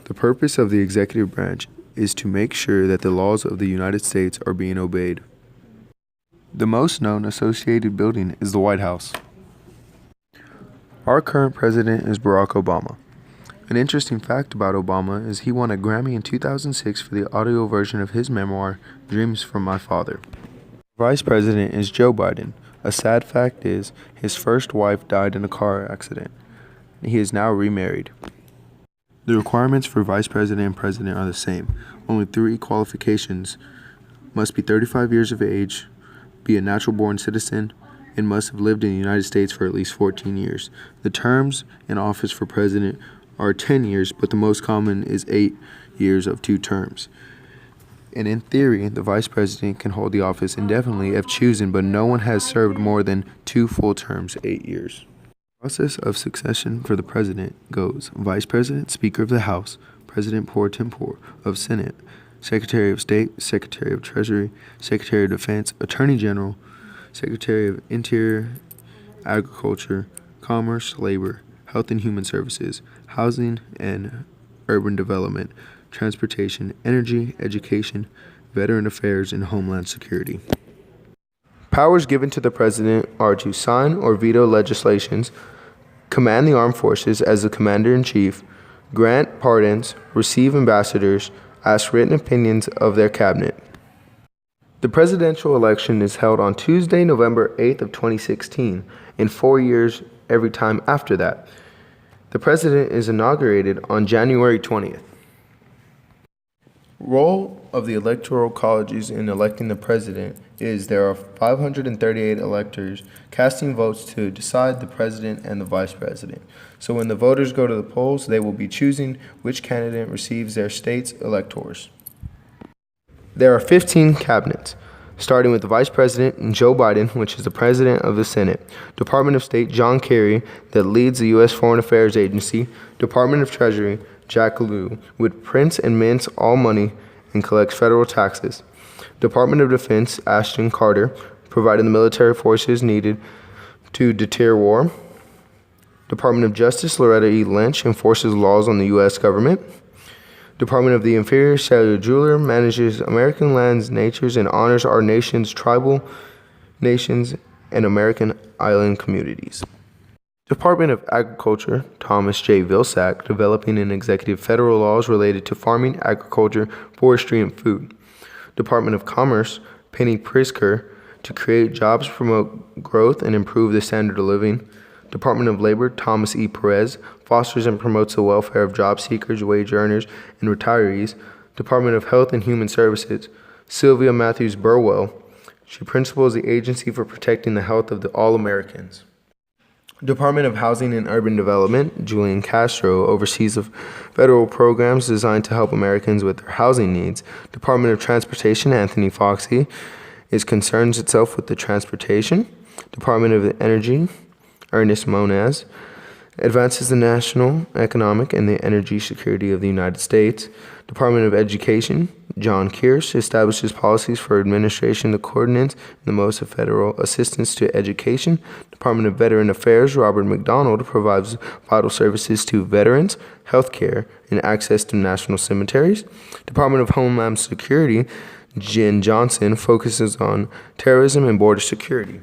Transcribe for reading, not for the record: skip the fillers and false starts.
The purpose of the executive branch is to make sure that the laws of the United States are being obeyed. The most known associated building is the White House. Our current president is Barack Obama. An interesting fact about Obama is he won a Grammy in 2006 for the audio version of his memoir, Dreams from My Father. Vice President is Joe Biden. A sad fact is his first wife died in a car accident. He is now remarried. The requirements for Vice President and President are the same. Only 3 qualifications: must be 35 years of age, be a natural-born citizen, and must have lived in the United States for at least 14 years. The terms in office for President are 10 years, but the most common is 8 years of 2 terms. And in theory, the Vice President can hold the office indefinitely if chosen, but no one has served more than 2 full terms, 8 years. The process of succession for the President goes: Vice President, Speaker of the House, President pro tempore of Senate, Secretary of State, Secretary of Treasury, Secretary of Defense, Attorney General, Secretary of Interior, Agriculture, Commerce, Labor, Health and Human Services, Housing and Urban Development, Transportation, Energy, Education, Veteran Affairs, and Homeland Security. Powers given to the President are to sign or veto legislations, command the armed forces as the Commander-in-Chief, grant pardons, receive ambassadors, ask written opinions of their cabinet. The presidential election is held on Tuesday, November 8th of 2016, and 4 years every time after that. The president is inaugurated on January 20th. Role of the electoral colleges in electing the president is there are 538 electors casting votes to decide the president and the vice president. So when the voters go to the polls, they will be choosing which candidate receives their state's electors. There are 15 cabinets, starting with the Vice President, Joe Biden, which is the President of the Senate, Department of State, John Kerry, that leads the U.S. Foreign Affairs Agency, Department of Treasury, Jack Lew, which prints and mints all money and collects federal taxes, Department of Defense, Ashton Carter, providing the military forces needed to deter war, Department of Justice, Loretta E. Lynch, enforces laws on the U.S. government, Department of the Interior, Sally Jeweler, manages American lands, natures, and honors our nation's tribal nations and American island communities. Department of Agriculture, Thomas J. Vilsack, developing and executive federal laws related to farming, agriculture, forestry, and food. Department of Commerce, Penny Pritzker, to create jobs, promote growth, and improve the standard of living. Department of Labor, Thomas E. Perez, fosters and promotes the welfare of job seekers, wage earners, and retirees. Department of Health and Human Services, Sylvia Matthews Burwell. She principals the Agency for Protecting the Health of All Americans. Department of Housing and Urban Development, Julian Castro, oversees the federal programs designed to help Americans with their housing needs. Department of Transportation, Anthony Foxy, concerns itself with the transportation. Department of Energy, Ernest Moniz, advances the national economic and the energy security of the United States. Department of Education, John Kearse, establishes policies for administration that coordinates the most of federal assistance to education. Department of Veteran Affairs, Robert McDonald, provides vital services to veterans, health care, and access to national cemeteries. Department of Homeland Security, Jen Johnson, focuses on terrorism and border security.